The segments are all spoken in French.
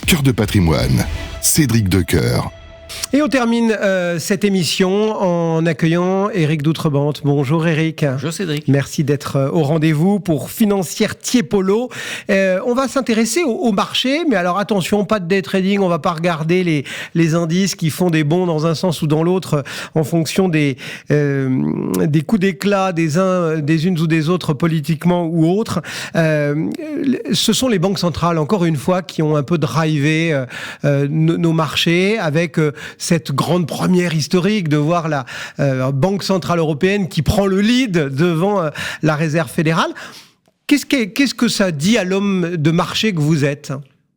Cœur de patrimoine, Cédric Decoeur. Et on termine cette émission en accueillant Éric Doutrebente. Bonjour Éric. Bonjour Cédric. Merci d'être au rendez-vous pour Financière Tiepolo. On va s'intéresser au marché, mais alors attention, pas de day trading, on va pas regarder les indices qui font des bonds dans un sens ou dans l'autre en fonction des coups d'éclat des unes ou des autres politiquement ou autres. Ce sont les banques centrales, encore une fois, qui ont un peu drivé nos marchés avec cette grande première historique de voir la Banque Centrale Européenne qui prend le lead devant la Réserve fédérale. Qu'est-ce que ça dit à l'homme de marché que vous êtes ?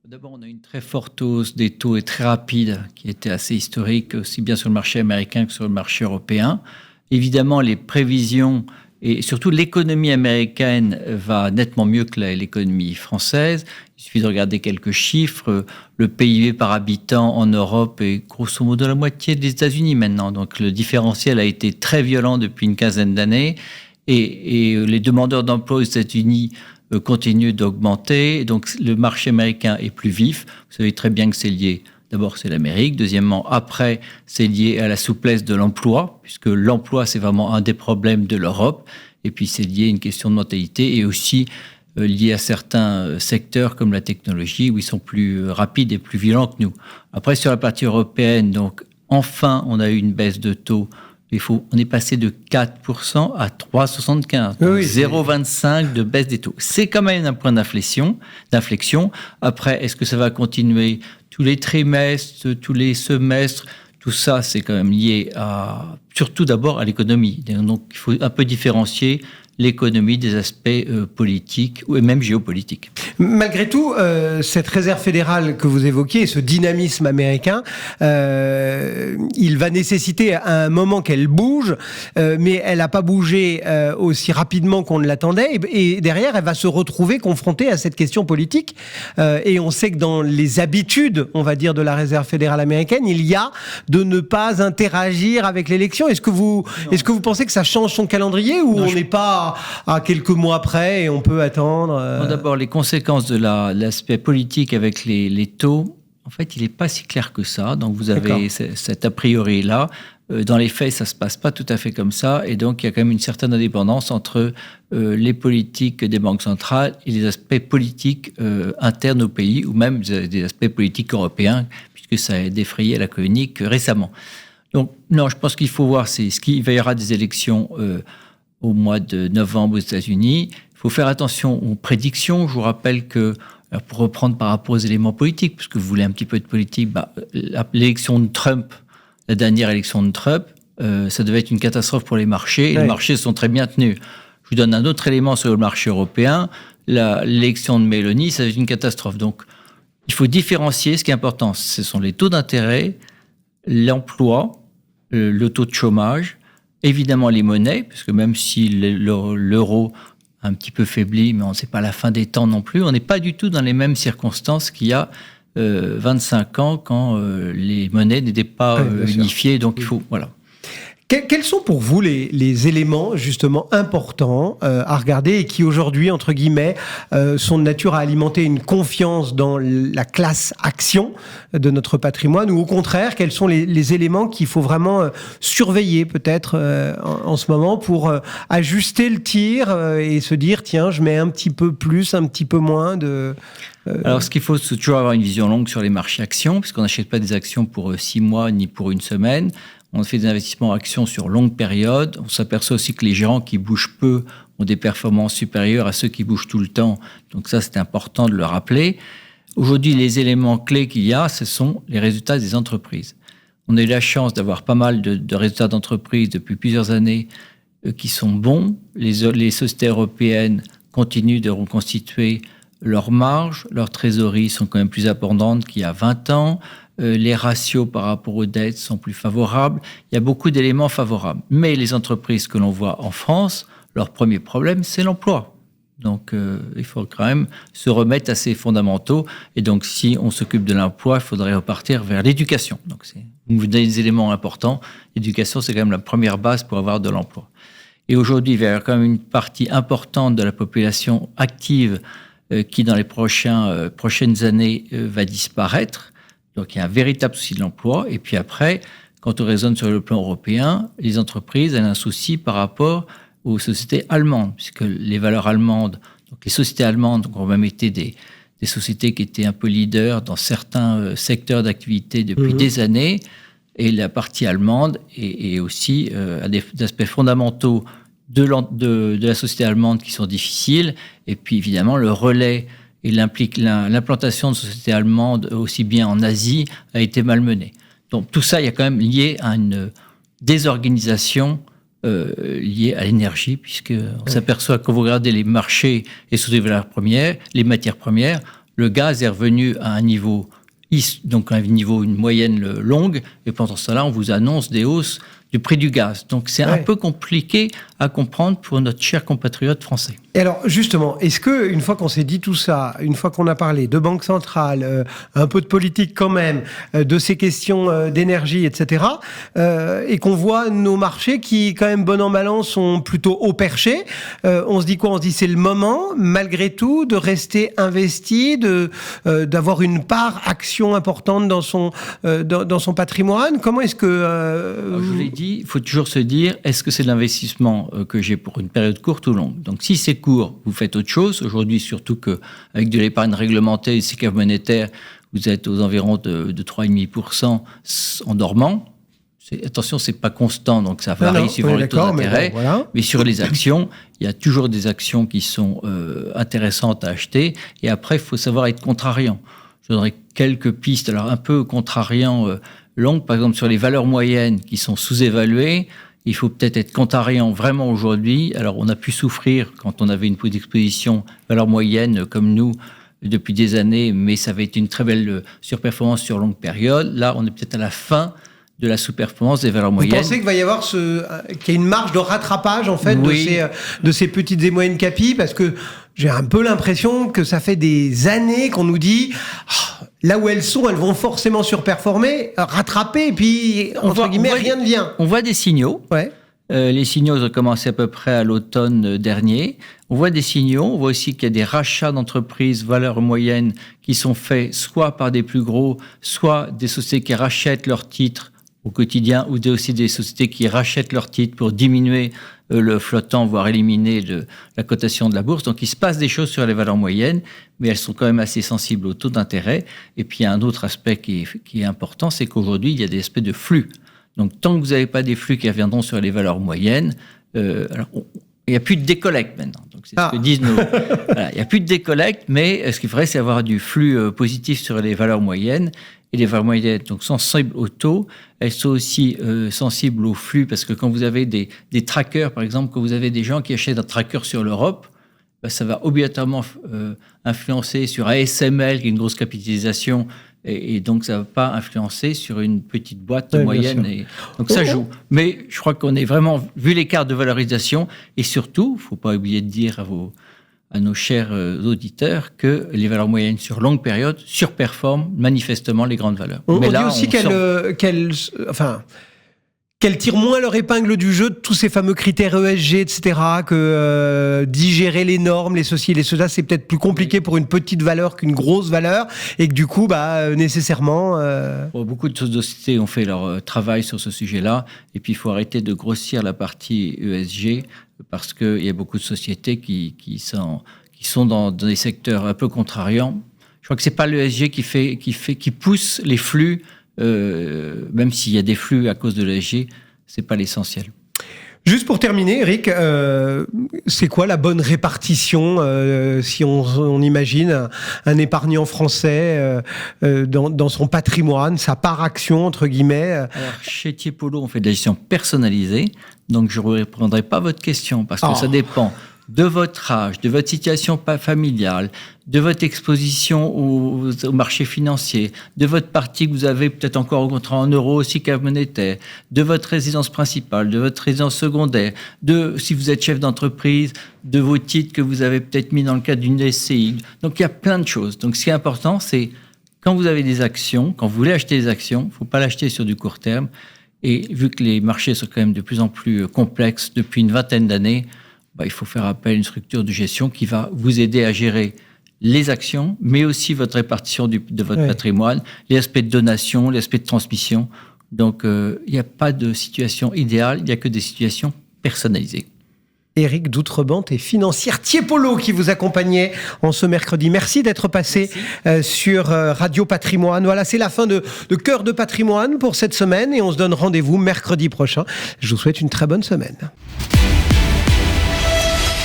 D'abord, on a une très forte hausse des taux et très rapide qui était assez historique, aussi bien sur le marché américain que sur le marché européen. Évidemment, les prévisions et surtout l'économie américaine va nettement mieux que l'économie française. Il suffit de regarder quelques chiffres. Le PIB par habitant en Europe est grosso modo la moitié des États-Unis maintenant. Donc le différentiel a été très violent depuis une quinzaine d'années. Et les demandeurs d'emploi aux États-Unis continuent d'augmenter. Donc le marché américain est plus vif. Vous savez très bien que c'est lié. D'abord, c'est l'Amérique. Deuxièmement, après, c'est lié à la souplesse de l'emploi, puisque l'emploi, c'est vraiment un des problèmes de l'Europe. Et puis, c'est lié à une question de mentalité et aussi lié à certains secteurs comme la technologie, où ils sont plus rapides et plus violents que nous. Après, sur la partie européenne, donc, enfin, on a eu une baisse de taux. On est passé de 4% à 3,75%. Oui, 0,25 de baisse des taux. C'est quand même un point d'inflexion. Après, est-ce que ça va continuer tous les trimestres, tous les semestres? Tout ça, c'est quand même lié surtout d'abord à l'économie. Donc, il faut un peu différencier l'économie des aspects politiques ou même géopolitiques. Malgré tout, cette réserve fédérale que vous évoquiez, ce dynamisme américain, il va nécessiter à un moment qu'elle bouge, mais elle n'a pas bougé aussi rapidement qu'on ne l'attendait. Et derrière, elle va se retrouver confrontée à cette question politique. Et on sait que dans les habitudes, on va dire, de la réserve fédérale américaine, il y a de ne pas interagir avec l'élection. Est-ce que vous pensez que ça change son calendrier ou on n'est pas à quelques mois près et on peut attendre D'abord, les conséquences de l'aspect politique avec les taux, en fait, il n'est pas si clair que ça. Donc, vous avez cet a priori-là. Dans les faits, ça ne se passe pas tout à fait comme ça. Et donc, il y a quand même une certaine indépendance entre les politiques des banques centrales et les aspects politiques internes au pays, ou même des aspects politiques européens, puisque ça a défrayé la chronique récemment. Donc, non, je pense qu'il faut voir, il va y aura des élections au mois de novembre aux États-Unis. Il faut faire attention aux prédictions. Je vous rappelle que, pour reprendre par rapport aux éléments politiques, puisque vous voulez un petit peu de politique, l'élection de Trump, la dernière élection de Trump, ça devait être une catastrophe pour les marchés. Et les marchés sont très bien tenus. Je vous donne un autre élément sur le marché européen. L'élection de Meloni, ça va être une catastrophe. Donc, il faut différencier. Ce qui est important, ce sont les taux d'intérêt, l'emploi, le taux de chômage, évidemment les monnaies, parce que même si l'euro a un petit peu faibli, mais on ne sait pas la fin des temps non plus, on n'est pas du tout dans les mêmes circonstances qu'il y a 25 ans quand les monnaies n'étaient pas unifiées. Donc il faut... Voilà. Quels sont pour vous les éléments justement importants à regarder et qui aujourd'hui, entre guillemets, sont de nature à alimenter une confiance dans la classe action de notre patrimoine, ou au contraire, quels sont les éléments qu'il faut vraiment surveiller peut-être en ce moment pour ajuster le tir et se dire tiens, je mets un petit peu plus, un petit peu moins de... Alors, ce qu'il faut, c'est toujours avoir une vision longue sur les marchés actions, puisqu'on n'achète pas des actions pour 6 mois ni pour une semaine. On fait des investissements en actions sur longue période. On s'aperçoit aussi que les gérants qui bougent peu ont des performances supérieures à ceux qui bougent tout le temps. Donc ça, c'est important de le rappeler. Aujourd'hui, les éléments clés qu'il y a, ce sont les résultats des entreprises. On a eu la chance d'avoir pas mal de résultats d'entreprises depuis plusieurs années qui sont bons. Les sociétés européennes continuent de reconstituer leurs marges, leurs trésoreries sont quand même plus abondantes qu'il y a 20 ans. Les ratios par rapport aux dettes sont plus favorables. Il y a beaucoup d'éléments favorables. Mais les entreprises que l'on voit en France, leur premier problème, c'est l'emploi. Donc, il faut quand même se remettre à ces fondamentaux. Et donc, si on s'occupe de l'emploi, il faudrait repartir vers l'éducation. Donc, vous donnez des éléments importants. L'éducation, c'est quand même la première base pour avoir de l'emploi. Et aujourd'hui, il y a quand même une partie importante de la population active qui dans les prochaines années va disparaître. Donc il y a un véritable souci de l'emploi. Et puis après, quand on raisonne sur le plan européen, les entreprises, elles ont un souci par rapport aux sociétés allemandes, puisque les valeurs allemandes, donc les sociétés allemandes ont même été des sociétés qui étaient un peu leaders dans certains secteurs d'activité depuis des années. Et la partie allemande est aussi a des aspects fondamentaux de la société allemande qui sont difficiles. Et puis évidemment, le relais et l'implantation de sociétés allemandes, aussi bien en Asie, a été malmenée. Donc tout ça, il y a quand même lié à une désorganisation liée à l'énergie, puisqu'on s'aperçoit que quand vous regardez les marchés et sur les valeurs premières, les matières premières, le gaz est revenu à un niveau, donc une moyenne longue, et pendant cela, on vous annonce des hausses du prix du gaz. Donc c'est un peu compliqué à comprendre pour notre cher compatriote français. Et alors justement, est-ce que une fois qu'on s'est dit tout ça, une fois qu'on a parlé de banque centrale, un peu de politique quand même, de ces questions d'énergie, etc., et qu'on voit nos marchés qui, quand même, bon an mal an, sont plutôt haut perchés, on se dit quoi ? On se dit c'est le moment, malgré tout, de rester investi, d'avoir une part action importante dans son patrimoine. Comment est-ce que je vous l'ai dit, il faut toujours se dire, est-ce que c'est de l'investissement que j'ai pour une période courte ou longue ? Donc si c'est court, vous faites autre chose. Aujourd'hui, surtout qu'avec de l'épargne réglementée et des séquelles monétaires, vous êtes aux environs de 3,5% en dormant. Attention, c'est pas constant, donc ça varie suivant les taux d'intérêt. Mais sur les actions, il y a toujours des actions qui sont intéressantes à acheter. Et après, il faut savoir être contrariant. Je donnerai quelques pistes, alors un peu contrariant longues, par exemple sur les valeurs moyennes qui sont sous-évaluées. Il faut peut-être être contrariant vraiment aujourd'hui. Alors, on a pu souffrir quand on avait une exposition valeur moyenne comme nous depuis des années, mais ça avait été une très belle surperformance sur longue période. Là, on est peut-être à la fin de la sous-performance des valeurs moyennes. Vous pensez qu'il va y avoir qu'il y a une marge de rattrapage en fait de ces petites et moyennes capis, parce que j'ai un peu l'impression que ça fait des années qu'on nous dit là où elles vont forcément surperformer, rattraper, et puis entre guillemets rien ne vient. On voit des signaux. Ouais. Les signaux ont commencé à peu près à l'automne dernier. On voit des signaux. On voit aussi qu'il y a des rachats d'entreprises valeurs moyennes qui sont faits soit par des plus gros, soit des sociétés qui rachètent leurs titres au quotidien, ou aussi des sociétés qui rachètent leurs titres pour diminuer le flottant, voire éliminer la cotation de la bourse. Donc il se passe des choses sur les valeurs moyennes, mais elles sont quand même assez sensibles au taux d'intérêt. Et puis il y a un autre aspect qui est important, c'est qu'aujourd'hui, il y a des aspects de flux. Donc tant que vous n'avez pas des flux qui reviendront sur les valeurs moyennes, il n'y a plus de décollecte maintenant. Donc c'est ce que disent nos... Voilà, il n'y a plus de décollecte, mais ce qu'il faudrait, c'est avoir du flux positif sur les valeurs moyennes. Et les valeurs moyennes, donc sensibles au taux, elles sont aussi sensibles au flux, parce que quand vous avez des trackers, par exemple, quand vous avez des gens qui achètent un tracker sur l'Europe, ça va obligatoirement influencer sur ASML, qui est une grosse capitalisation, et donc ça ne va pas influencer sur une petite boîte moyenne. Et donc ça joue. Mais je crois qu'on est vraiment, vu l'écart de valorisation, et surtout, il ne faut pas oublier de dire à nos chers auditeurs que les valeurs moyennes sur longue période surperforment manifestement les grandes valeurs. On dit aussi qu'elles tirent moins leur épingle du jeu de tous ces fameux critères ESG, etc., que digérer les normes, les ceci, les cela, c'est peut-être plus compliqué pour une petite valeur qu'une grosse valeur, et que du coup, nécessairement... Beaucoup de sociétés ont fait leur travail sur ce sujet-là, et puis il faut arrêter de grossir la partie ESG, parce qu'il y a beaucoup de sociétés qui sont dans des secteurs un peu contrariants. Je crois que c'est pas l'ESG qui pousse les flux, même s'il y a des flux à cause de l'ESG, c'est pas l'essentiel. Juste pour terminer, Eric, c'est quoi la bonne répartition si on imagine un épargnant français dans son patrimoine, sa part action, entre guillemets? Alors, chez Tiepolo, on fait de la gestion personnalisée, donc je ne répondrai pas à votre question, parce que ça dépend de votre âge, de votre situation familiale, de votre exposition au marché financier, de votre partie que vous avez peut-être encore au contrat en euros aussi qu'à monétaire, de votre résidence principale, de votre résidence secondaire, de si vous êtes chef d'entreprise, de vos titres que vous avez peut-être mis dans le cadre d'une SCI. Donc il y a plein de choses. Donc ce qui est important, c'est quand vous avez des actions, quand vous voulez acheter des actions, il ne faut pas l'acheter sur du court terme. Et vu que les marchés sont quand même de plus en plus complexes depuis une vingtaine d'années, il faut faire appel à une structure de gestion qui va vous aider à gérer les actions, mais aussi votre répartition de votre patrimoine, les aspects de donation, les aspects de transmission. Donc, il n'y a pas de situation idéale, il n'y a que des situations personnalisées. Éric Doutrebent et financière Tiepolo qui vous accompagnait en ce mercredi. Merci d'être passé sur Radio Patrimoine. Voilà, c'est la fin de Cœur de Patrimoine pour cette semaine et on se donne rendez-vous mercredi prochain. Je vous souhaite une très bonne semaine.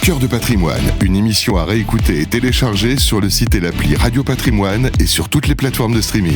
Cœur de Patrimoine, une émission à réécouter et télécharger sur le site et l'appli Radio Patrimoine et sur toutes les plateformes de streaming.